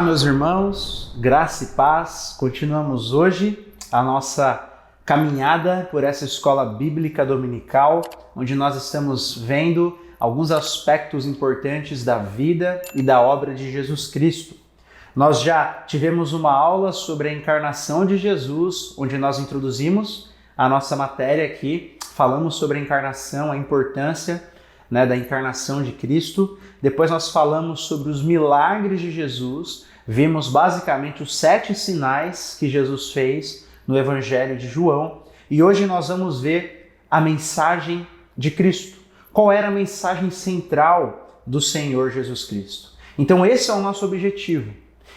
Olá, meus irmãos, graça e paz. Continuamos hoje a nossa caminhada por essa escola bíblica dominical, onde nós estamos vendo alguns aspectos importantes da vida e da obra de Jesus Cristo. Nós já tivemos uma aula sobre a encarnação de Jesus, onde nós introduzimos a nossa matéria aqui, falamos sobre a encarnação, a importância da encarnação de Cristo. Depois nós falamos sobre os milagres de Jesus, vimos basicamente os 7 sinais que Jesus fez no Evangelho de João, e hoje nós vamos ver a mensagem de Cristo. Qual era a mensagem central do Senhor Jesus Cristo? Então esse é o nosso objetivo,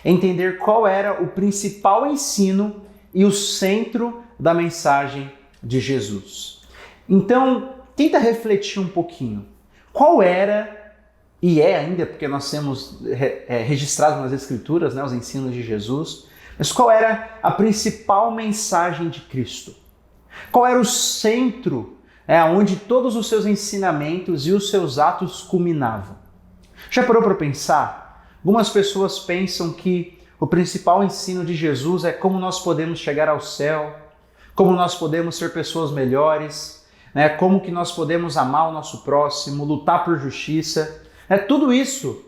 entender qual era o principal ensino e o centro da mensagem de Jesus. Então tenta refletir um pouquinho. Qual era, e é ainda, porque nós temos registrado nas Escrituras, os ensinos de Jesus, mas qual era a principal mensagem de Cristo? Qual era o centro onde todos os seus ensinamentos e os seus atos culminavam? Já parou para pensar? Algumas pessoas pensam que o principal ensino de Jesus é como nós podemos chegar ao céu, como nós podemos ser pessoas melhores, como que nós podemos amar o nosso próximo, lutar por justiça. Tudo isso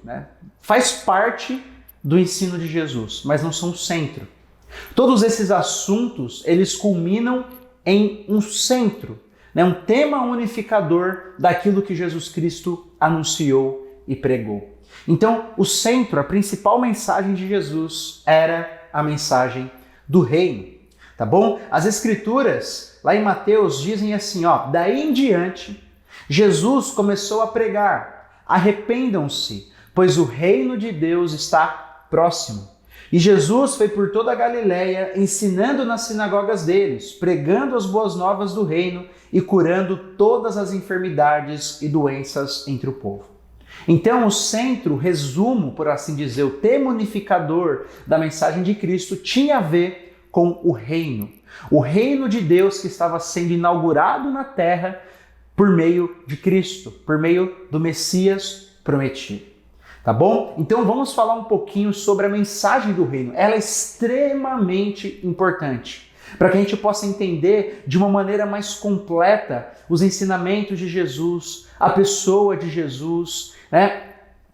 faz parte do ensino de Jesus, mas não são o centro. Todos esses assuntos, eles culminam em um centro, um tema unificador daquilo que Jesus Cristo anunciou e pregou. Então, o centro, a principal mensagem de Jesus era a mensagem do reino. Tá bom? As Escrituras, lá em Mateus, dizem assim, daí em diante, Jesus começou a pregar, arrependam-se, pois o reino de Deus está próximo. E Jesus foi por toda a Galileia, ensinando nas sinagogas deles, pregando as boas novas do reino e curando todas as enfermidades e doenças entre o povo. Então, o centro, o resumo, por assim dizer, o tema unificador da mensagem de Cristo tinha a ver com o reino de Deus que estava sendo inaugurado na terra por meio de Cristo, por meio do Messias prometido. Tá bom? Então vamos falar um pouquinho sobre a mensagem do reino. Ela é extremamente importante para que a gente possa entender de uma maneira mais completa os ensinamentos de Jesus, a pessoa de Jesus,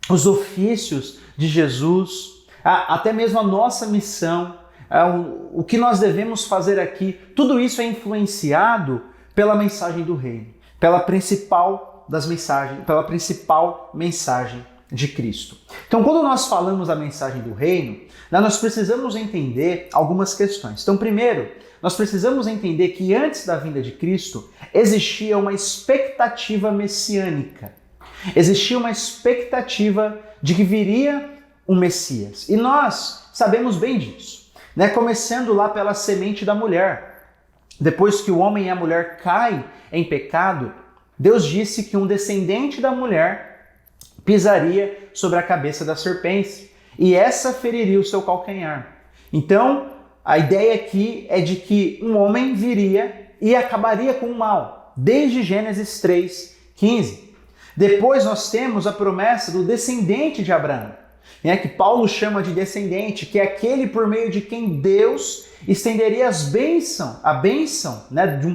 os ofícios de Jesus, até mesmo a nossa missão. O que nós devemos fazer aqui, tudo isso é influenciado pela mensagem do reino, pela principal mensagem de Cristo. Então, quando nós falamos da mensagem do reino, nós precisamos entender algumas questões. Então, primeiro, nós precisamos entender que antes da vinda de Cristo, existia uma expectativa messiânica. Existia uma expectativa de que viria um Messias. E nós sabemos bem disso. Começando lá pela semente da mulher. Depois que o homem e a mulher caem em pecado, Deus disse que um descendente da mulher pisaria sobre a cabeça da serpente e essa feriria o seu calcanhar. Então, a ideia aqui é de que um homem viria e acabaria com o mal, desde Gênesis 3:15. Depois nós temos a promessa do descendente de Abraão, que Paulo chama de descendente, que é aquele por meio de quem Deus estenderia a bênção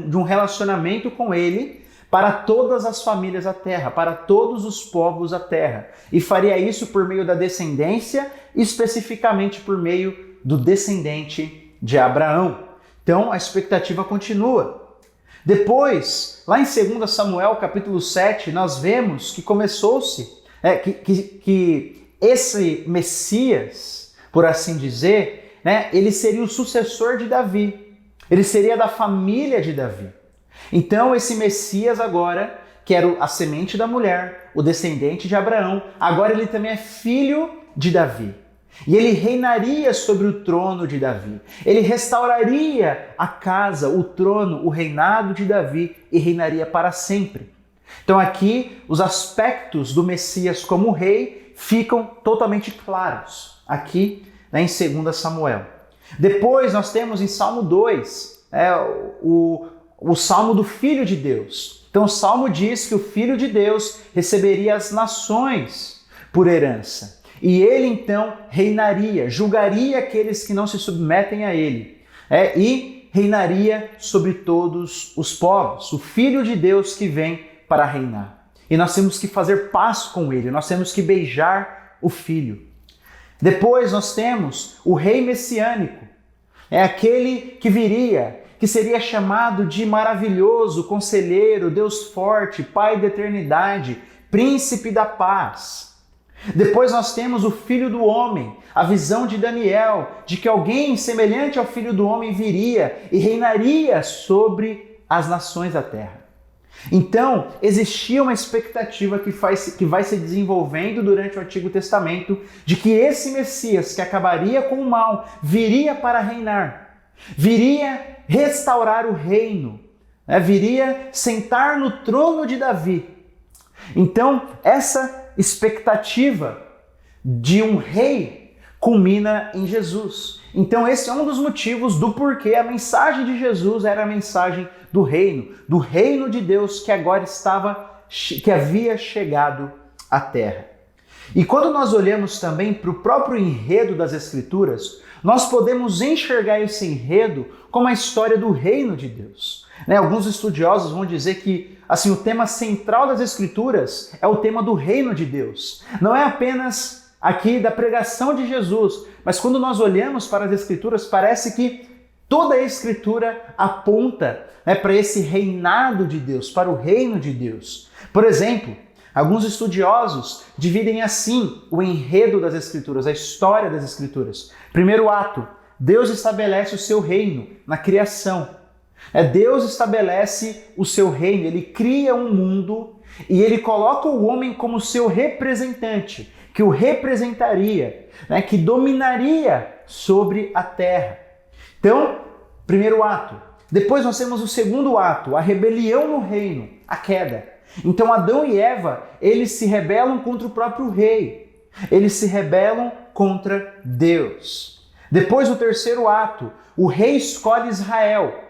de um relacionamento com ele para todas as famílias da terra, para todos os povos da terra. E faria isso por meio da descendência, especificamente por meio do descendente de Abraão. Então a expectativa continua. Depois, lá em 2 Samuel capítulo 7, nós vemos que começou-se, que esse Messias, por assim dizer, ele seria o sucessor de Davi. Ele seria da família de Davi. Então esse Messias agora, que era a semente da mulher, o descendente de Abraão, agora ele também é filho de Davi. E ele reinaria sobre o trono de Davi. Ele restauraria a casa, o trono, o reinado de Davi e reinaria para sempre. Então aqui os aspectos do Messias como rei ficam totalmente claros aqui em 2 Samuel. Depois nós temos em Salmo 2 o Salmo do Filho de Deus. Então o Salmo diz que o Filho de Deus receberia as nações por herança. e ele então reinaria, julgaria aqueles que não se submetem a ele, e reinaria sobre todos os povos, o Filho de Deus que vem para reinar. E nós temos que fazer paz com ele, nós temos que beijar o Filho. Depois nós temos o Rei Messiânico, é aquele que viria, que seria chamado de maravilhoso, conselheiro, Deus forte, Pai da eternidade, Príncipe da paz. Depois nós temos o Filho do Homem, a visão de Daniel, de que alguém semelhante ao Filho do Homem viria e reinaria sobre as nações da terra. Então, existia uma expectativa que vai se desenvolvendo durante o Antigo Testamento de que esse Messias, que acabaria com o mal, viria para reinar, viria restaurar o reino, viria sentar no trono de Davi. Então, essa expectativa de um rei culmina em Jesus. Então, esse é um dos motivos do porquê a mensagem de Jesus era a mensagem do reino de Deus que havia chegado à terra. E quando nós olhamos também para o próprio enredo das Escrituras, nós podemos enxergar esse enredo como a história do reino de Deus. Alguns estudiosos vão dizer que o tema central das Escrituras é o tema do reino de Deus. Não é apenas aqui da pregação de Jesus, mas quando nós olhamos para as Escrituras, parece que toda a Escritura aponta para esse reinado de Deus, para o reino de Deus. Por exemplo, alguns estudiosos dividem assim o enredo das Escrituras, a história das Escrituras. Primeiro ato, Deus estabelece o seu reino na criação. Deus estabelece o seu reino, ele cria um mundo e ele coloca o homem como seu representante, que o representaria, que dominaria sobre a terra. Então, primeiro ato. Depois nós temos o segundo ato, a rebelião no reino, a queda. Então Adão e Eva, eles se rebelam contra o próprio rei. Eles se rebelam contra Deus. Depois o terceiro ato, o rei escolhe Israel.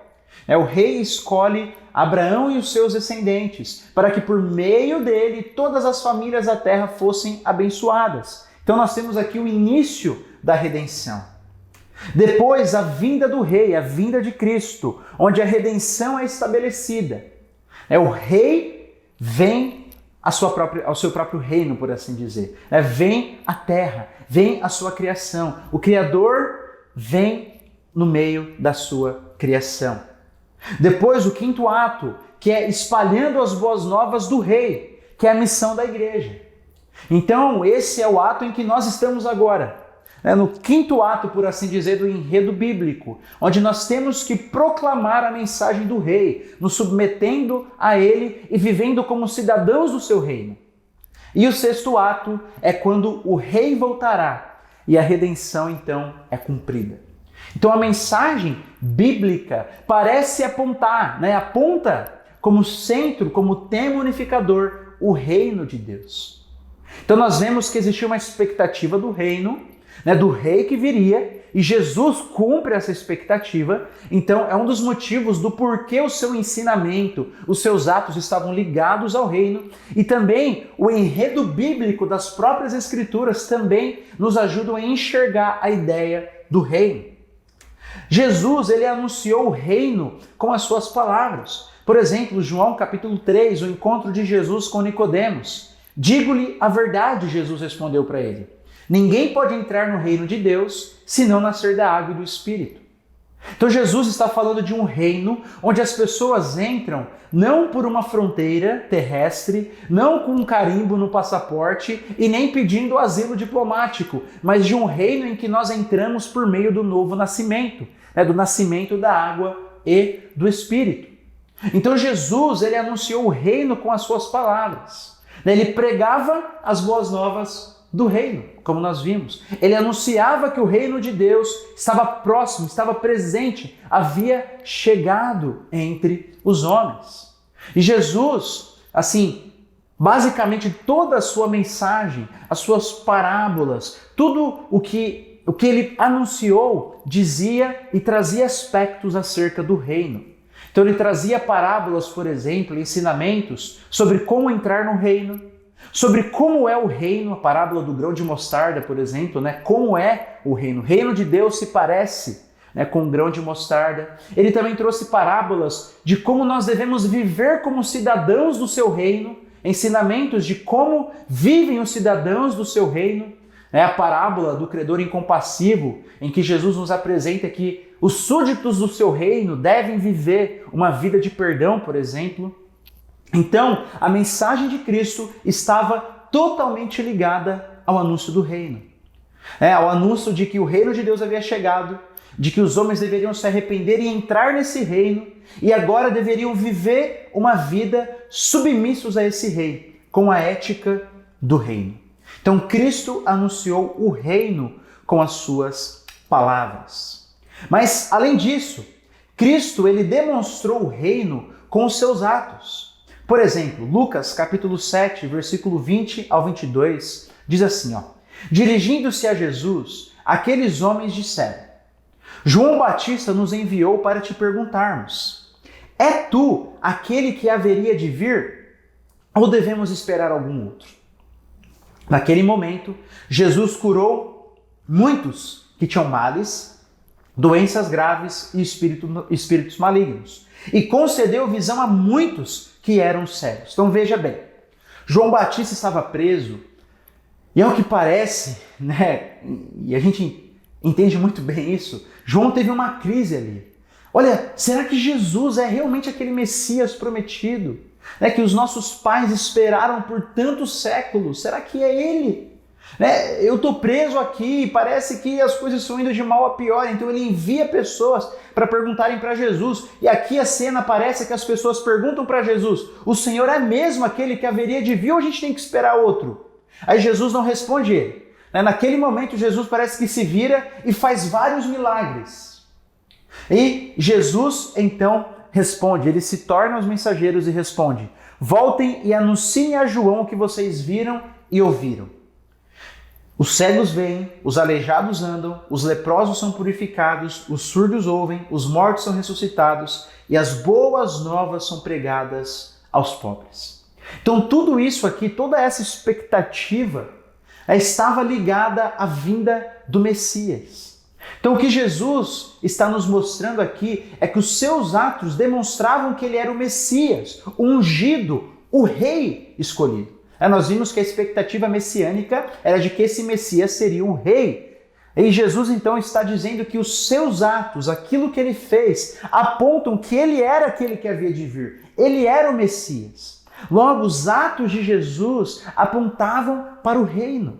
O rei escolhe Abraão e os seus descendentes, para que por meio dele todas as famílias da terra fossem abençoadas. Então nós temos aqui o início da redenção. Depois a vinda do rei, a vinda de Cristo, onde a redenção é estabelecida. O rei vem ao seu próprio reino, por assim dizer. Vem à terra, vem à sua criação. O Criador vem no meio da sua criação. Depois o quinto ato, que é espalhando as boas novas do rei, que é a missão da igreja. Então esse é o ato em que nós estamos agora. No quinto ato, por assim dizer, do enredo bíblico, onde nós temos que proclamar a mensagem do rei, nos submetendo a ele e vivendo como cidadãos do seu reino. E o sexto ato é quando o rei voltará e a redenção então é cumprida. Então a mensagem bíblica parece apontar, aponta como centro, como tema unificador, o reino de Deus. Então nós vemos que existia uma expectativa do reino, do rei que viria, e Jesus cumpre essa expectativa. Então é um dos motivos do porquê o seu ensinamento, os seus atos estavam ligados ao reino, e também o enredo bíblico das próprias Escrituras também nos ajudam a enxergar a ideia do reino. Jesus, ele anunciou o reino com as suas palavras. Por exemplo, João capítulo 3, o encontro de Jesus com Nicodemos. Digo-lhe a verdade, Jesus respondeu para ele. Ninguém pode entrar no reino de Deus se não nascer da água e do Espírito. Então Jesus está falando de um reino onde as pessoas entram não por uma fronteira terrestre, não com um carimbo no passaporte e nem pedindo asilo diplomático, mas de um reino em que nós entramos por meio do novo nascimento, do nascimento da água e do Espírito. Então Jesus, ele anunciou o reino com as suas palavras. Ele pregava as boas novas do reino, como nós vimos. Ele anunciava que o reino de Deus estava próximo, estava presente, havia chegado entre os homens. E Jesus, basicamente toda a sua mensagem, as suas parábolas, tudo o que ele anunciou, dizia e trazia aspectos acerca do reino. Então ele trazia parábolas, por exemplo, ensinamentos sobre como entrar no reino, sobre como é o reino, a parábola do grão de mostarda, por exemplo, né? Como é o reino. O reino de Deus se parece, né, com um grão de mostarda. Ele também trouxe parábolas de como nós devemos viver como cidadãos do seu reino, ensinamentos de como vivem os cidadãos do seu reino. É a parábola do credor incompassivo, em que Jesus nos apresenta que os súditos do seu reino devem viver uma vida de perdão, por exemplo. Então, a mensagem de Cristo estava totalmente ligada ao anúncio do reino. Ao anúncio de que o reino de Deus havia chegado, de que os homens deveriam se arrepender e entrar nesse reino, e agora deveriam viver uma vida submissos a esse rei, com a ética do reino. Então, Cristo anunciou o reino com as suas palavras. Mas, além disso, Cristo ele demonstrou o reino com os seus atos. Por exemplo, Lucas capítulo 7, versículo 20 ao 22, diz assim, dirigindo-se a Jesus, aqueles homens disseram: João Batista nos enviou para te perguntarmos: é tu aquele que haveria de vir, ou devemos esperar algum outro? Naquele momento, Jesus curou muitos que tinham males, doenças graves e espíritos malignos, e concedeu visão a muitos que eram cegos. Então veja bem, João Batista estava preso, e ao que parece, né, e a gente entende muito bem isso, João teve uma crise ali. Olha, será que Jesus é realmente aquele Messias prometido? Que os nossos pais esperaram por tantos séculos? Será que é ele? Eu estou preso aqui e parece que as coisas estão indo de mal a pior. Então ele envia pessoas para perguntarem para Jesus. E aqui a cena parece que as pessoas perguntam para Jesus: o Senhor é mesmo aquele que haveria de vir ou a gente tem que esperar outro? Aí Jesus não responde ele. Naquele momento Jesus parece que se vira e faz vários milagres. E Jesus então responde, ele se torna os mensageiros e responde: voltem e anunciem a João o que vocês viram e ouviram. Os cegos veem, os aleijados andam, os leprosos são purificados, os surdos ouvem, os mortos são ressuscitados e as boas novas são pregadas aos pobres. Então tudo isso aqui, toda essa expectativa estava ligada à vinda do Messias. Então o que Jesus está nos mostrando aqui é que os seus atos demonstravam que ele era o Messias, o ungido, o rei escolhido. Nós vimos que a expectativa messiânica era de que esse Messias seria um rei. E Jesus então está dizendo que os seus atos, aquilo que ele fez, apontam que ele era aquele que havia de vir. Ele era o Messias. Logo, os atos de Jesus apontavam para o reino.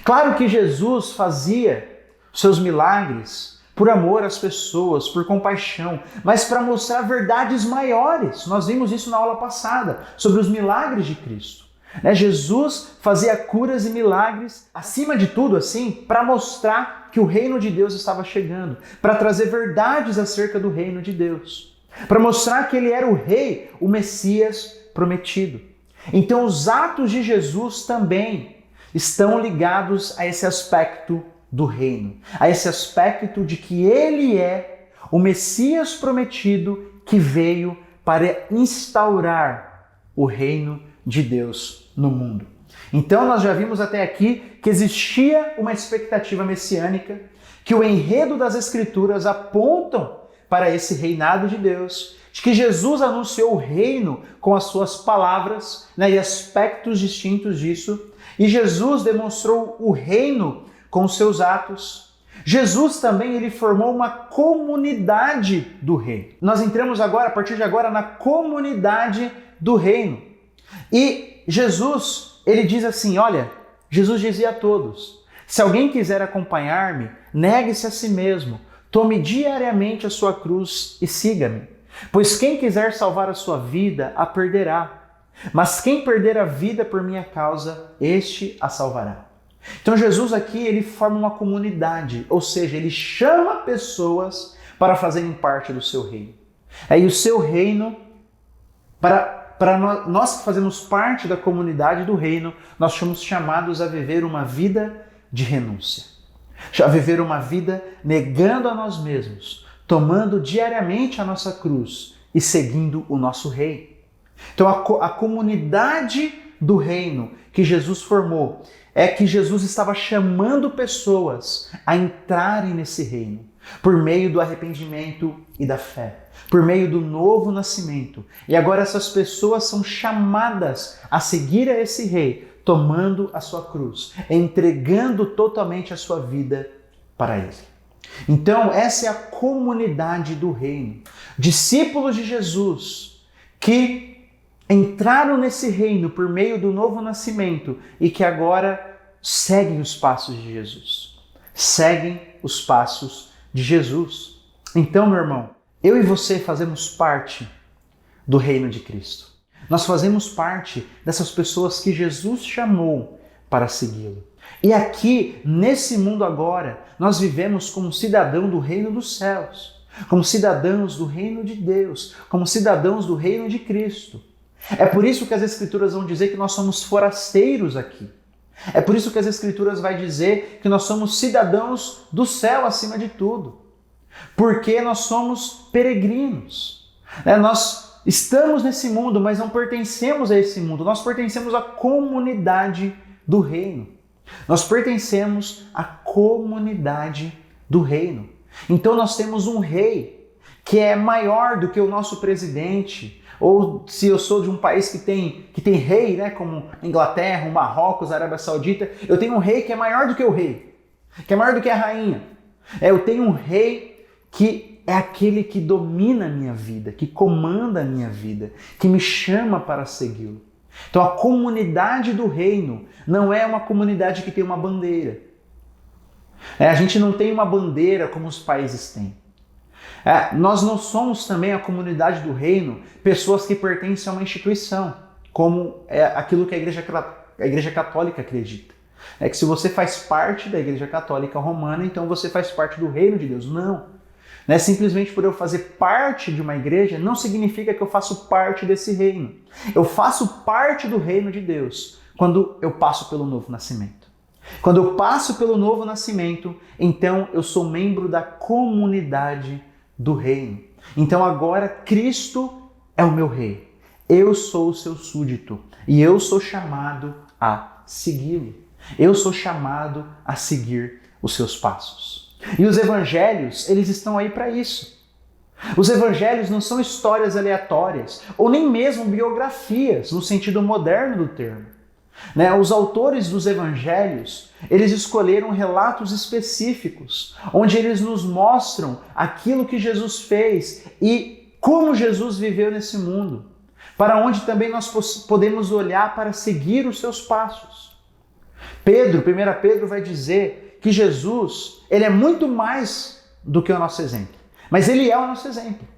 Claro que Jesus fazia seus milagres por amor às pessoas, por compaixão, mas para mostrar verdades maiores. Nós vimos isso na aula passada, sobre os milagres de Cristo. Jesus fazia curas e milagres, acima de tudo, assim, para mostrar que o reino de Deus estava chegando, para trazer verdades acerca do reino de Deus, para mostrar que ele era o rei, o Messias prometido. Então os atos de Jesus também estão ligados a esse aspecto do reino, a esse aspecto de que ele é o Messias prometido que veio para instaurar o reino de Deus no mundo. Então nós já vimos até aqui que existia uma expectativa messiânica, que o enredo das Escrituras apontam para esse reinado de Deus, de que Jesus anunciou o reino com as suas palavras, e aspectos distintos disso, e Jesus demonstrou o reino com os seus atos. Jesus também ele formou uma comunidade do reino. Nós entramos agora, a partir de agora, na comunidade do reino. E Jesus, ele diz assim, olha, Jesus dizia a todos: se alguém quiser acompanhar-me, negue-se a si mesmo, tome diariamente a sua cruz e siga-me. Pois quem quiser salvar a sua vida, a perderá. Mas quem perder a vida por minha causa, este a salvará. Então Jesus aqui, ele forma uma comunidade, ou seja, ele chama pessoas para fazerem parte do seu reino. E o seu reino, para nós que fazemos parte da comunidade do reino, nós somos chamados a viver uma vida de renúncia. A viver uma vida negando a nós mesmos, tomando diariamente a nossa cruz e seguindo o nosso rei. Então a comunidade do reino que Jesus formou é que Jesus estava chamando pessoas a entrarem nesse reino por meio do arrependimento e da fé, por meio do novo nascimento. E agora essas pessoas são chamadas a seguir a esse rei, tomando a sua cruz, entregando totalmente a sua vida para ele. Então, essa é a comunidade do reino. Discípulos de Jesus que entraram nesse reino por meio do novo nascimento e que agora seguem os passos de Jesus. Seguem os passos de Jesus. Então, meu irmão, eu e você fazemos parte do reino de Cristo. Nós fazemos parte dessas pessoas que Jesus chamou para segui-lo. E aqui, nesse mundo agora, nós vivemos como cidadão do reino dos céus, como cidadãos do reino de Deus, como cidadãos do reino de Cristo. É por isso que as Escrituras vão dizer que nós somos forasteiros aqui. É por isso que as Escrituras vão dizer que nós somos cidadãos do céu acima de tudo. Porque nós somos peregrinos. Nós estamos nesse mundo, mas não pertencemos a esse mundo. Nós pertencemos à comunidade do reino. Nós pertencemos à comunidade do reino. Então nós temos um rei que é maior do que o nosso presidente. Ou se eu sou de um país que tem rei, né, como Inglaterra, Marrocos, Arábia Saudita, eu tenho um rei que é maior do que o rei, que é maior do que a rainha. Eu tenho um rei que é aquele que domina a minha vida, que comanda a minha vida, que me chama para segui-lo. Então a comunidade do reino não é uma comunidade que tem uma bandeira. A gente não tem uma bandeira como os países têm. Nós não somos também a comunidade do reino pessoas que pertencem a uma instituição, como é aquilo que a Igreja Católica acredita. É que se você faz parte da Igreja Católica Romana, então você faz parte do reino de Deus. Não. Simplesmente por eu fazer parte de uma igreja, não significa que eu faço parte desse reino. Eu faço parte do reino de Deus quando eu passo pelo novo nascimento. Quando eu passo pelo novo nascimento, então eu sou membro da comunidade do reino. Então agora Cristo é o meu rei. Eu sou o seu súdito e eu sou chamado a segui-lo. Eu sou chamado a seguir os seus passos. E os evangelhos, eles estão aí para isso. Os evangelhos não são histórias aleatórias ou nem mesmo biografias no sentido moderno do termo. Os autores dos evangelhos, eles escolheram relatos específicos, onde eles nos mostram aquilo que Jesus fez e como Jesus viveu nesse mundo, para onde também nós podemos olhar para seguir os seus passos. 1 Pedro vai dizer que Jesus, ele é muito mais do que o nosso exemplo, mas ele é o nosso exemplo.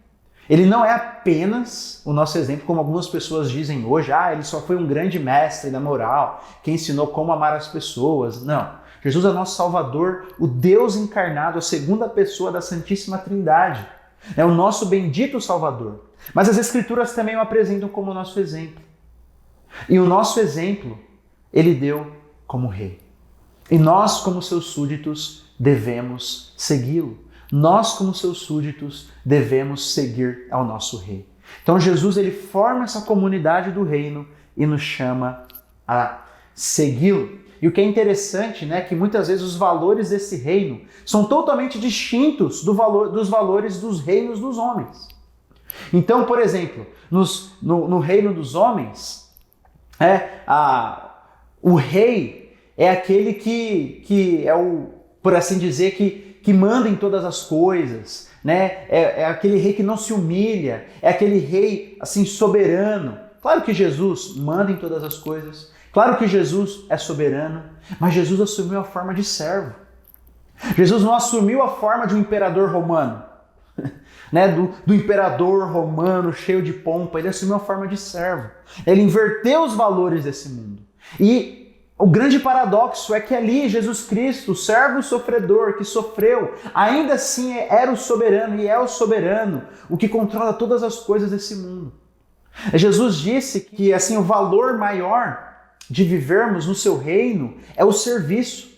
Ele não é apenas o nosso exemplo, como algumas pessoas dizem hoje, ele só foi um grande mestre da moral, que ensinou como amar as pessoas. Não. Jesus é nosso Salvador, o Deus encarnado, a segunda pessoa da Santíssima Trindade. É o nosso bendito Salvador. Mas as Escrituras também o apresentam como o nosso exemplo. E o nosso exemplo, ele deu como rei. E nós, como seus súditos, devemos segui-lo. Nós, como seus súditos, devemos seguir ao nosso rei. Então Jesus, ele forma essa comunidade do reino e nos chama a segui-lo. E o que é interessante, que muitas vezes os valores desse reino são totalmente distintos dos valores dos reinos dos homens. Então, por exemplo, no reino dos homens, o rei é aquele que é o, por assim dizer, que manda em todas as coisas, é aquele rei que não se humilha, é aquele rei assim soberano. Claro que Jesus manda em todas as coisas, claro que Jesus é soberano, mas Jesus assumiu a forma de servo. Jesus não assumiu a forma de um imperador romano, do imperador romano cheio de pompa, ele assumiu a forma de servo. Ele inverteu os valores desse mundo. E o grande paradoxo é que ali Jesus Cristo, o servo sofredor que sofreu, ainda assim era o soberano e é o soberano, o que controla todas as coisas desse mundo. Jesus disse que assim, o valor maior de vivermos no seu reino é o serviço.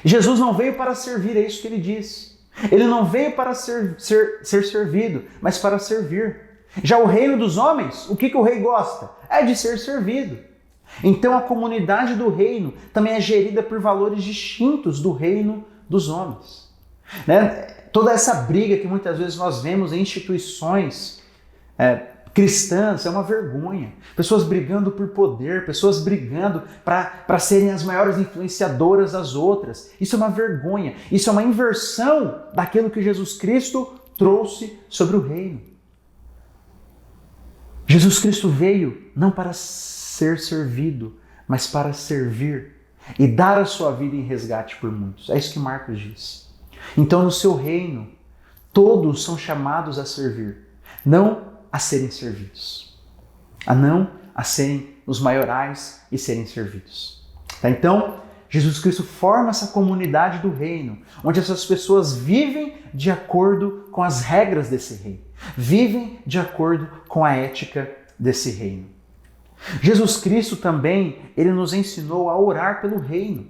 Jesus não veio para servir, é isso que ele diz. Ele não veio para ser servido, mas para servir. Já o reino dos homens, o que o rei gosta? É de ser servido. Então a comunidade do reino também é gerida por valores distintos do reino dos homens. Né? Toda essa briga que muitas vezes nós vemos em instituições cristãs é uma vergonha. Pessoas brigando por poder, pessoas brigando para serem as maiores influenciadoras das outras. Isso é uma vergonha. Isso é uma inversão daquilo que Jesus Cristo trouxe sobre o reino. Jesus Cristo veio não para ser servido, mas para servir e dar a sua vida em resgate por muitos. É isso que Marcos diz. Então, no seu reino, todos são chamados a servir, não a serem servidos, a serem os maiorais e serem servidos. Tá? Então, Jesus Cristo forma essa comunidade do reino, onde essas pessoas vivem de acordo com as regras desse reino, vivem de acordo com a ética desse reino. Jesus Cristo também, ele nos ensinou a orar pelo reino.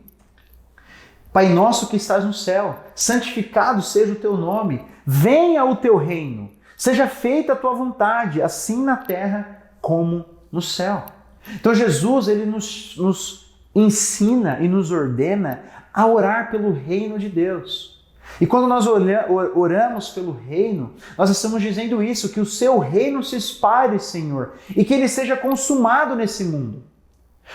Pai nosso que estás no céu, santificado seja o teu nome, venha o teu reino, seja feita a tua vontade, assim na terra como no céu. Então Jesus, ele nos ensina e nos ordena a orar pelo reino de Deus. E quando nós oramos pelo reino, nós estamos dizendo isso, que o seu reino se espalhe, Senhor, e que ele seja consumado nesse mundo.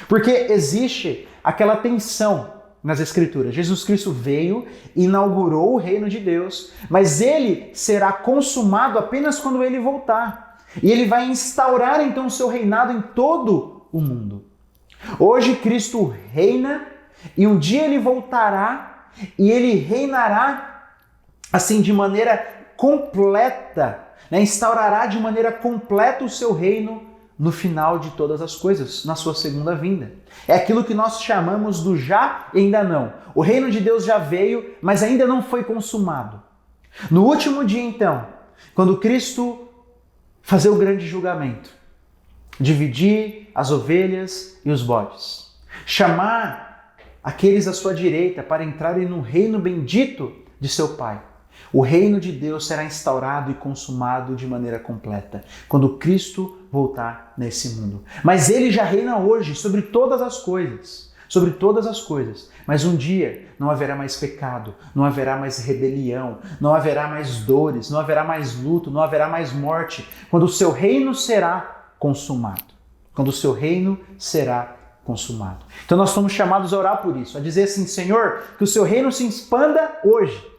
Porque existe aquela tensão nas Escrituras. Jesus Cristo veio, inaugurou o reino de Deus, mas ele será consumado apenas quando ele voltar. E ele vai instaurar então o seu reinado em todo o mundo. Hoje Cristo reina e um dia ele voltará e ele reinará assim de maneira completa, né? Instaurará de maneira completa o seu reino no final de todas as coisas, na sua segunda vinda. É aquilo que nós chamamos do já e ainda não. O reino de Deus já veio, mas ainda não foi consumado. No último dia, então, quando Cristo fazer o grande julgamento, dividir as ovelhas e os bodes, chamar aqueles à sua direita para entrarem no reino bendito de seu Pai, o reino de Deus será instaurado e consumado de maneira completa, quando Cristo voltar nesse mundo. Mas ele já reina hoje sobre todas as coisas, Mas um dia não haverá mais pecado, não haverá mais rebelião, não haverá mais dores, não haverá mais luto, não haverá mais morte, quando o seu reino será consumado. Então nós somos chamados a orar por isso, a dizer assim: Senhor, que o seu reino se expanda hoje.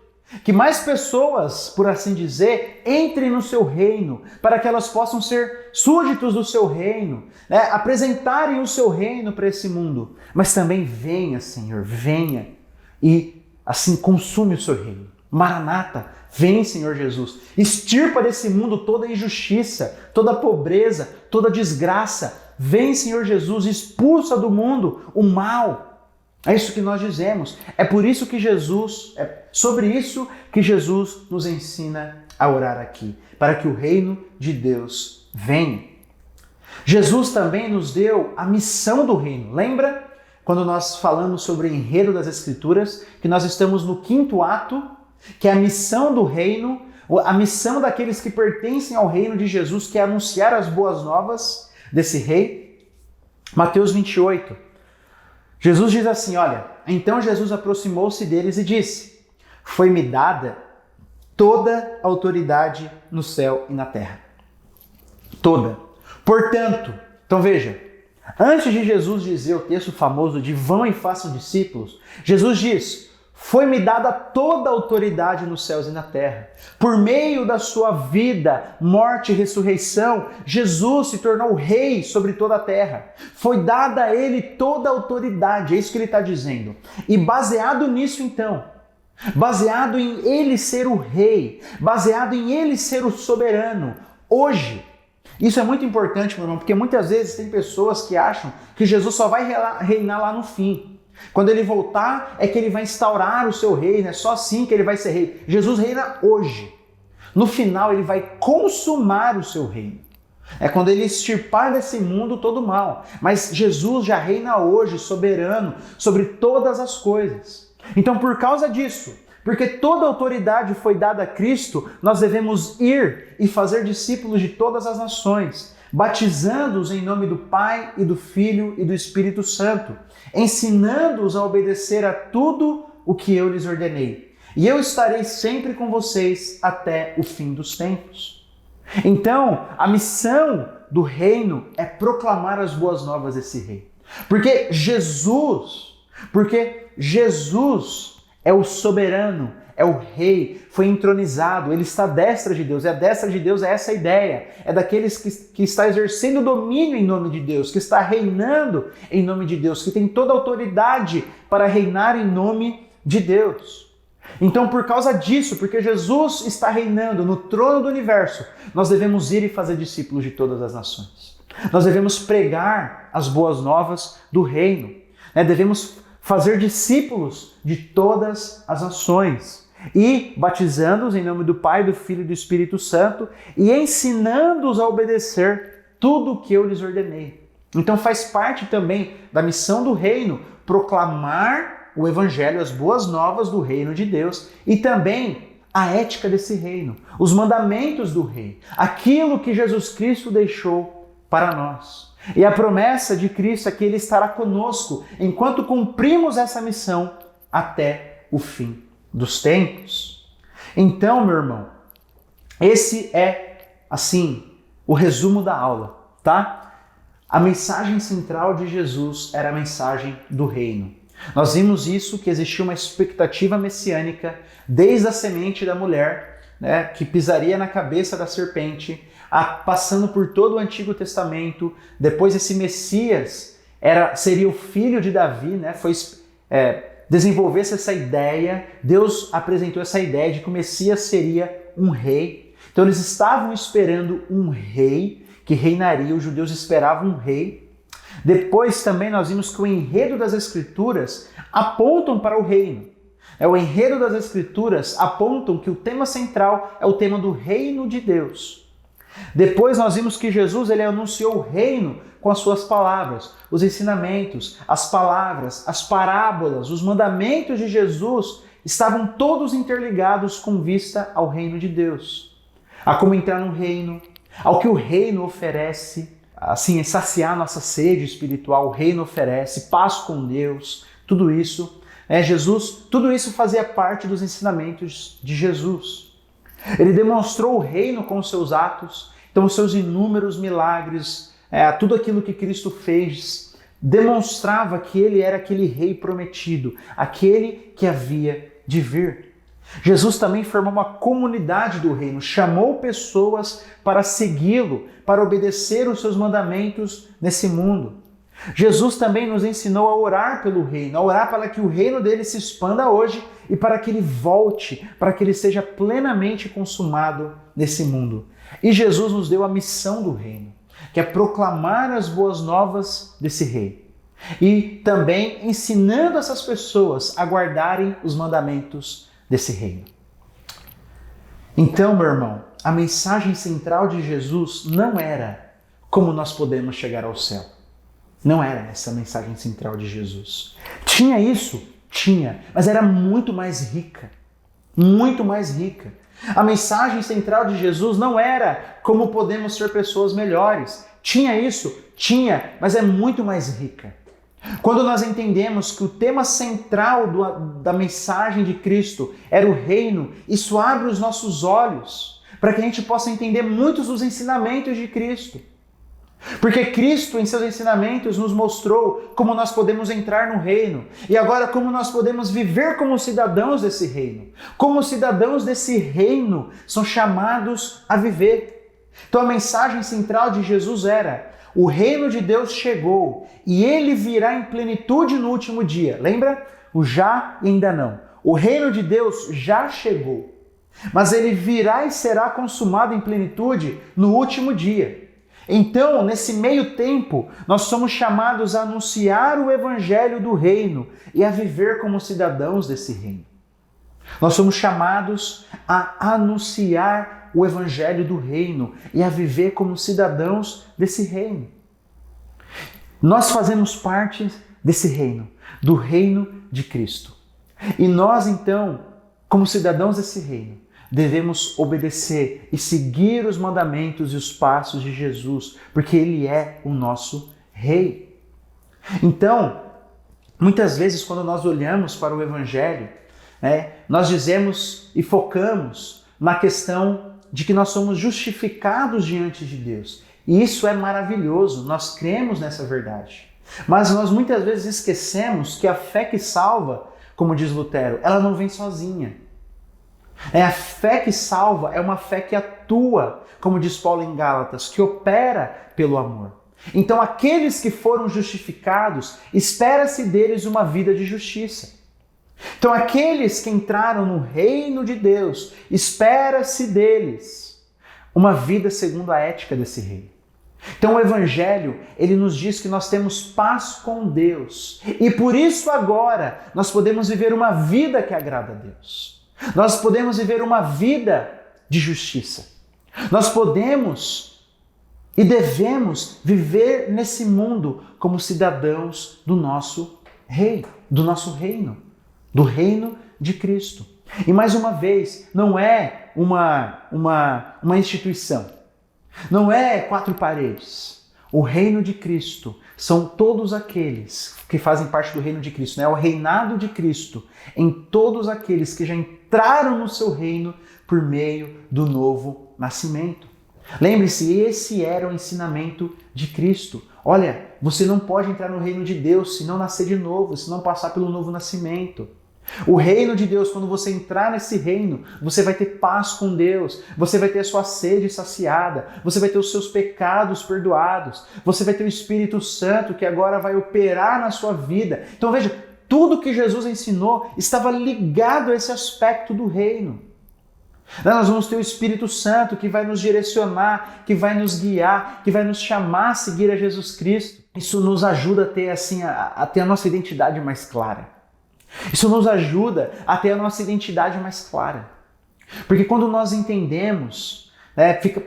Que mais pessoas, por assim dizer, entrem no seu reino, para que elas possam ser súditos do seu reino, né? Apresentarem o seu reino para esse mundo. Mas também venha, Senhor, venha e assim consume o seu reino. Maranata, vem, Senhor Jesus. Extirpa desse mundo toda injustiça, toda pobreza, toda desgraça. Vem, Senhor Jesus, expulsa do mundo o mal. É isso que nós dizemos. É sobre isso que Jesus nos ensina a orar aqui, para que o reino de Deus venha. Jesus também nos deu a missão do reino. Lembra quando nós falamos sobre o enredo das Escrituras, que nós estamos no 5º ato, que é a missão do reino, a missão daqueles que pertencem ao reino de Jesus, que é anunciar as boas novas desse rei? Mateus 28. Jesus diz assim, olha, então Jesus aproximou-se deles e disse: foi-me dada toda a autoridade no céu e na terra. Toda. Portanto, então veja, antes de Jesus dizer o texto famoso de vão e façam discípulos, Jesus diz: foi-me dada toda a autoridade nos céus e na terra. Por meio da sua vida, morte e ressurreição, Jesus se tornou rei sobre toda a terra. Foi dada a ele toda a autoridade, é isso que ele está dizendo. E baseado nisso então, baseado em ele ser o rei, baseado em ele ser o soberano, hoje, isso é muito importante, meu irmão, porque muitas vezes tem pessoas que acham que Jesus só vai reinar lá no fim. Quando ele voltar, é que ele vai instaurar o seu reino, é só assim que ele vai ser rei. Jesus reina hoje. No final, ele vai consumar o seu reino. É quando ele extirpar desse mundo todo o mal. Mas Jesus já reina hoje, soberano, sobre todas as coisas. Então, por causa disso, porque toda a autoridade foi dada a Cristo, nós devemos ir e fazer discípulos de todas as nações, batizando-os em nome do Pai e do Filho e do Espírito Santo, ensinando-os a obedecer a tudo o que eu lhes ordenei. E eu estarei sempre com vocês até o fim dos tempos. Então, a missão do reino é proclamar as boas novas desse rei. Porque Jesus é o soberano, é o rei, foi entronizado, ele está à destra de Deus. E a destra de Deus é essa ideia, é daqueles que está exercendo domínio em nome de Deus, que está reinando em nome de Deus, que tem toda a autoridade para reinar em nome de Deus. Então, por causa disso, porque Jesus está reinando no trono do universo, nós devemos ir e fazer discípulos de todas as nações. Nós devemos pregar as boas novas do reino. Devemos fazer discípulos de todas as nações. E batizando-os em nome do Pai, do Filho e do Espírito Santo e ensinando-os a obedecer tudo o que eu lhes ordenei. Então faz parte também da missão do reino proclamar o Evangelho, as boas novas do reino de Deus e também a ética desse reino, os mandamentos do rei, aquilo que Jesus Cristo deixou para nós. E a promessa de Cristo é que Ele estará conosco enquanto cumprimos essa missão até o fim dos tempos. Então, meu irmão, esse é, assim, o resumo da aula, tá? A mensagem central de Jesus era a mensagem do reino. Nós vimos isso, que existia uma expectativa messiânica desde a semente da mulher, que pisaria na cabeça da serpente, passando por todo o Antigo Testamento. Depois esse Messias seria o filho de Davi, desenvolvesse essa ideia. Deus apresentou essa ideia de que o Messias seria um rei. Então eles estavam esperando um rei que reinaria, os judeus esperavam um rei. Depois também nós vimos que o enredo das Escrituras apontam para o reino. O enredo das Escrituras apontam que o tema central é o tema do reino de Deus. Depois nós vimos que Jesus ele anunciou o reino com as suas palavras, os ensinamentos, as palavras, as parábolas, os mandamentos de Jesus estavam todos interligados com vista ao reino de Deus, a como entrar no reino, ao que o reino oferece, assim, saciar nossa sede espiritual. O reino oferece paz com Deus, tudo isso. Tudo isso fazia parte dos ensinamentos de Jesus. Ele demonstrou o reino com os seus atos, então os seus inúmeros milagres, tudo aquilo que Cristo fez, demonstrava que ele era aquele rei prometido, aquele que havia de vir. Jesus também formou uma comunidade do reino, chamou pessoas para segui-lo, para obedecer os seus mandamentos nesse mundo. Jesus também nos ensinou a orar pelo reino, a orar para que o reino dele se expanda hoje e para que ele volte, para que ele seja plenamente consumado nesse mundo. E Jesus nos deu a missão do reino, que é proclamar as boas novas desse rei. E também ensinando essas pessoas a guardarem os mandamentos desse reino. Então, meu irmão, a mensagem central de Jesus não era como nós podemos chegar ao céu. Não era essa a mensagem central de Jesus. Tinha isso? Tinha, mas era muito mais rica. Muito mais rica. A mensagem central de Jesus não era como podemos ser pessoas melhores. Tinha isso? Tinha, mas é muito mais rica. Quando nós entendemos que o tema central da mensagem de Cristo era o reino, isso abre os nossos olhos para que a gente possa entender muitos dos ensinamentos de Cristo. Porque Cristo, em seus ensinamentos, nos mostrou como nós podemos entrar no reino e agora como nós podemos viver como cidadãos desse reino. Como cidadãos desse reino são chamados a viver. Então a mensagem central de Jesus era: o reino de Deus chegou e ele virá em plenitude no último dia. Lembra? O já e ainda não. O reino de Deus já chegou, mas ele virá e será consumado em plenitude no último dia. Então, nesse meio tempo, nós somos chamados a anunciar o evangelho do reino e a viver como cidadãos desse reino. Nós somos chamados a anunciar o evangelho do reino e a viver como cidadãos desse reino. Nós fazemos parte desse reino, do reino de Cristo. E nós, então, como cidadãos desse reino, devemos obedecer e seguir os mandamentos e os passos de Jesus, porque Ele é o nosso Rei. Então, muitas vezes quando nós olhamos para o Evangelho, nós dizemos e focamos na questão de que nós somos justificados diante de Deus. E isso é maravilhoso, nós cremos nessa verdade. Mas nós muitas vezes esquecemos que a fé que salva, como diz Lutero, ela não vem sozinha. A fé que salva é uma fé que atua, como diz Paulo em Gálatas, que opera pelo amor. Então aqueles que foram justificados, espera-se deles uma vida de justiça. Então aqueles que entraram no reino de Deus, espera-se deles uma vida segundo a ética desse reino. Então o Evangelho, ele nos diz que nós temos paz com Deus. E por isso agora nós podemos viver uma vida que agrada a Deus. Nós podemos viver uma vida de justiça. Nós podemos e devemos viver nesse mundo como cidadãos do nosso rei, do nosso reino, do reino de Cristo. E mais uma vez, não é uma instituição, não é quatro paredes. O reino de Cristo são todos aqueles que fazem parte do reino de Cristo, o reinado de Cristo em todos aqueles que já entraram no seu reino por meio do novo nascimento. Lembre-se, esse era o ensinamento de Cristo. Olha, você não pode entrar no reino de Deus se não nascer de novo, se não passar pelo novo nascimento. O reino de Deus, quando você entrar nesse reino, você vai ter paz com Deus, você vai ter a sua sede saciada, você vai ter os seus pecados perdoados, você vai ter o Espírito Santo que agora vai operar na sua vida. Então veja, tudo que Jesus ensinou estava ligado a esse aspecto do reino. Nós vamos ter o Espírito Santo que vai nos direcionar, que vai nos guiar, que vai nos chamar a seguir a Jesus Cristo. Isso nos ajuda a ter, a ter a nossa identidade mais clara. Isso nos ajuda a ter a nossa identidade mais clara. Porque quando nós entendemos,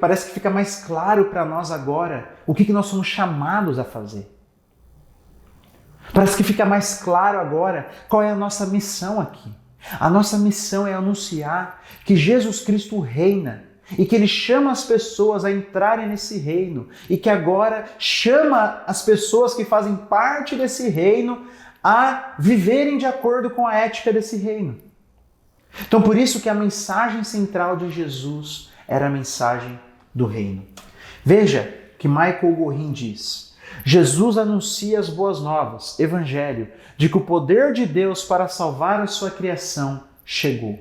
parece que fica mais claro para nós agora o que nós somos chamados a fazer. Parece que fica mais claro agora qual é a nossa missão aqui. A nossa missão é anunciar que Jesus Cristo reina e que Ele chama as pessoas a entrarem nesse reino e que agora chama as pessoas que fazem parte desse reino a viverem de acordo com a ética desse reino. Então por isso que a mensagem central de Jesus era a mensagem do reino. Veja que Michael Gorin diz: Jesus anuncia as boas novas, evangelho, de que o poder de Deus para salvar a sua criação chegou.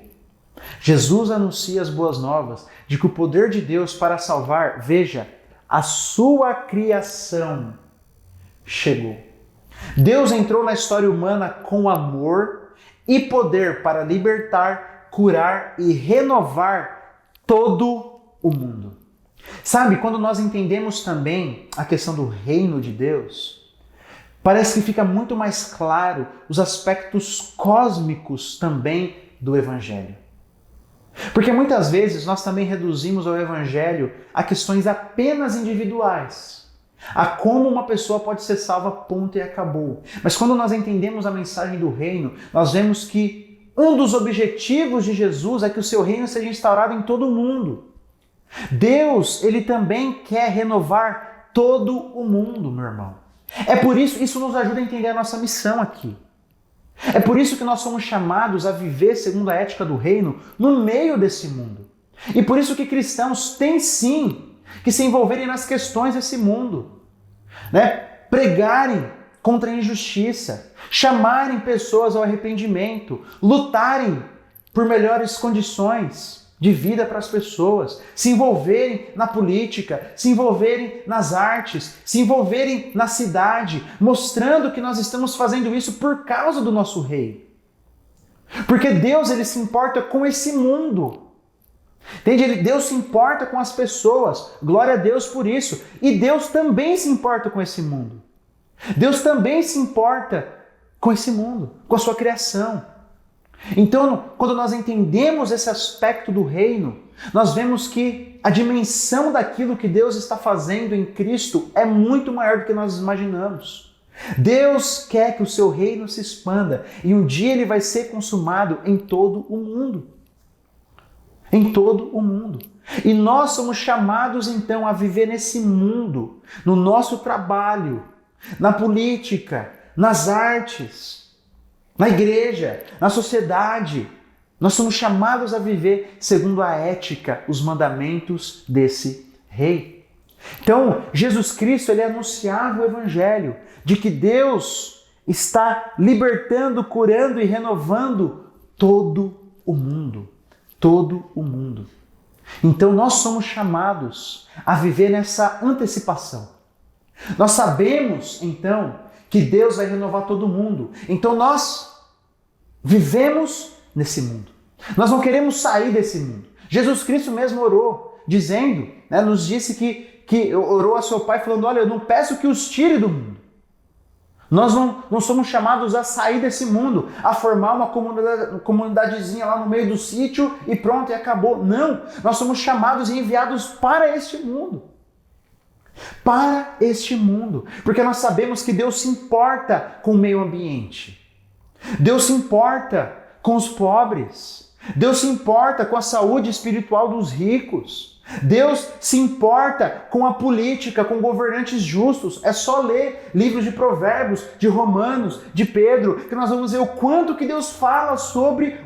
Jesus anuncia as boas novas de que o poder de Deus para salvar, veja, a sua criação chegou. Deus entrou na história humana com amor e poder para libertar, curar e renovar todo o mundo. Sabe, quando nós entendemos também a questão do reino de Deus, parece que fica muito mais claro os aspectos cósmicos também do Evangelho. Porque muitas vezes nós também reduzimos ao Evangelho a questões apenas individuais. A como uma pessoa pode ser salva, ponto, e acabou. Mas quando nós entendemos a mensagem do reino, nós vemos que um dos objetivos de Jesus é que o seu reino seja instaurado em todo o mundo. Deus, Ele também quer renovar todo o mundo, meu irmão. É por isso nos ajuda a entender a nossa missão aqui. É por isso que nós somos chamados a viver segundo a ética do reino no meio desse mundo. E por isso que cristãos têm sim que se envolverem nas questões desse mundo, pregarem contra a injustiça, chamarem pessoas ao arrependimento, lutarem por melhores condições de vida para as pessoas, se envolverem na política, se envolverem nas artes, se envolverem na cidade, mostrando que nós estamos fazendo isso por causa do nosso Rei. Porque Deus, Ele se importa com esse mundo. Entende? Deus se importa com as pessoas. Glória a Deus por isso. E Deus também se importa com esse mundo. Deus também se importa com esse mundo, com a sua criação. Então, quando nós entendemos esse aspecto do reino, nós vemos que a dimensão daquilo que Deus está fazendo em Cristo é muito maior do que nós imaginamos. Deus quer que o seu reino se expanda e um dia ele vai ser consumado em todo o mundo. em todo o mundo. E nós somos chamados então a viver nesse mundo, no nosso trabalho, na política, nas artes, na igreja, na sociedade. Nós somos chamados a viver segundo a ética, os mandamentos desse rei. Então, Jesus Cristo, ele anunciava o evangelho de que Deus está libertando, curando e renovando todo o mundo. Todo o mundo. Então nós somos chamados a viver nessa antecipação. Nós sabemos, então, que Deus vai renovar todo o mundo. Então nós vivemos nesse mundo. Nós não queremos sair desse mundo. Jesus Cristo mesmo orou, dizendo, nos disse que orou a seu Pai falando, olha, eu não peço que os tire do mundo. Nós não somos chamados a sair desse mundo, a formar uma comunidadezinha lá no meio do sítio e pronto, e acabou. Não, nós somos chamados e enviados para este mundo. Para este mundo. Porque nós sabemos que Deus se importa com o meio ambiente. Deus se importa com os pobres. Deus se importa com a saúde espiritual dos ricos. Deus se importa com a política, com governantes justos. É só ler livros de Provérbios, de Romanos, de Pedro, que nós vamos ver o quanto que Deus fala sobre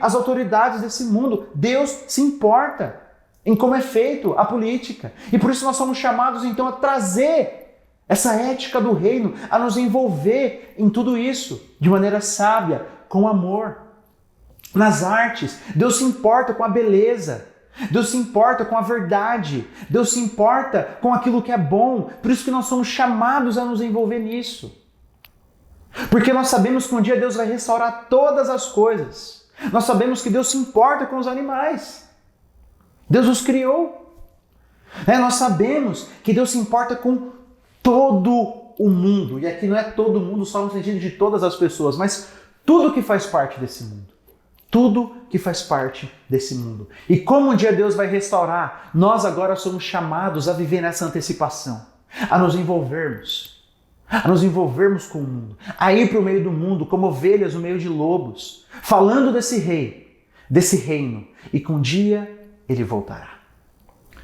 as autoridades desse mundo. Deus se importa em como é feito a política. E por isso nós somos chamados então a trazer essa ética do reino, a nos envolver em tudo isso de maneira sábia, com amor. Nas artes, Deus se importa com a beleza. Deus se importa com a verdade, Deus se importa com aquilo que é bom, por isso que nós somos chamados a nos envolver nisso. Porque nós sabemos que um dia Deus vai restaurar todas as coisas. Nós sabemos que Deus se importa com os animais. Deus os criou. Nós sabemos que Deus se importa com todo o mundo. E aqui não é todo mundo só no sentido de todas as pessoas, mas tudo que faz parte desse mundo. Tudo que faz parte desse mundo. E como um dia Deus vai restaurar, nós agora somos chamados a viver nessa antecipação, a nos envolvermos com o mundo, a ir para o meio do mundo como ovelhas no meio de lobos, falando desse rei, desse reino, e que um dia ele voltará.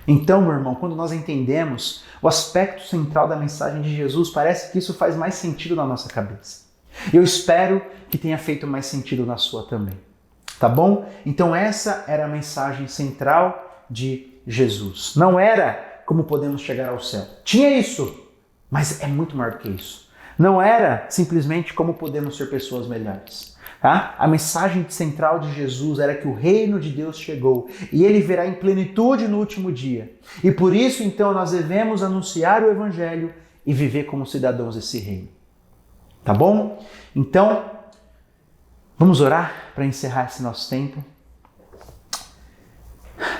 Então, meu irmão, quando nós entendemos o aspecto central da mensagem de Jesus, parece que isso faz mais sentido na nossa cabeça. Eu espero que tenha feito mais sentido na sua também. Tá bom? Então essa era a mensagem central de Jesus. Não era como podemos chegar ao céu. Tinha isso, mas é muito maior do que isso. Não era simplesmente como podemos ser pessoas melhores. Tá? A mensagem central de Jesus era que o reino de Deus chegou e ele virá em plenitude no último dia. E por isso então nós devemos anunciar o evangelho e viver como cidadãos desse reino. Tá bom? Então, vamos orar para encerrar esse nosso tempo.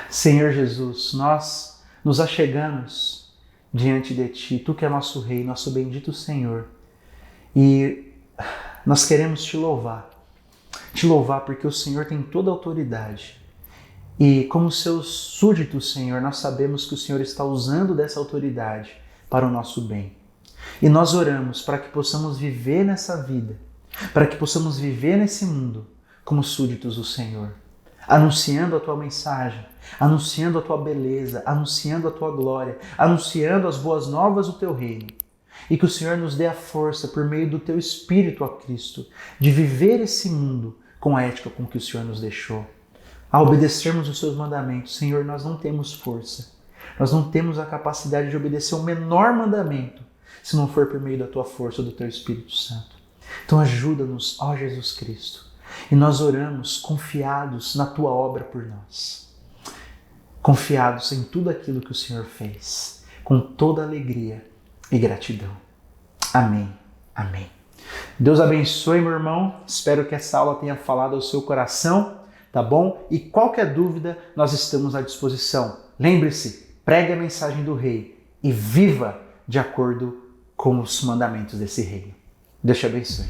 Senhor Jesus, nós nos achegamos diante de Ti, Tu que é nosso Rei, nosso bendito Senhor. E nós queremos Te louvar porque o Senhor tem toda a autoridade. E como Seus súditos, Senhor, nós sabemos que o Senhor está usando dessa autoridade para o nosso bem. E nós oramos para que possamos viver nessa vida, para que possamos viver nesse mundo como súditos do Senhor, anunciando a Tua mensagem, anunciando a Tua beleza, anunciando a Tua glória, anunciando as boas novas do Teu reino. E que o Senhor nos dê a força, por meio do Teu Espírito, ó Cristo, de viver esse mundo com a ética com que o Senhor nos deixou. A obedecermos os Seus mandamentos, Senhor, nós não temos força, nós não temos a capacidade de obedecer o menor mandamento, se não for por meio da Tua força, do Teu Espírito Santo. Então ajuda-nos, ó Jesus Cristo. E nós oramos confiados na Tua obra por nós. Confiados em tudo aquilo que o Senhor fez. Com toda alegria e gratidão. Amém. Amém. Deus abençoe, meu irmão. Espero que essa aula tenha falado ao seu coração, tá bom? E qualquer dúvida, nós estamos à disposição. Lembre-se, pregue a mensagem do Rei e viva de acordo com os mandamentos desse reino. Deus te abençoe.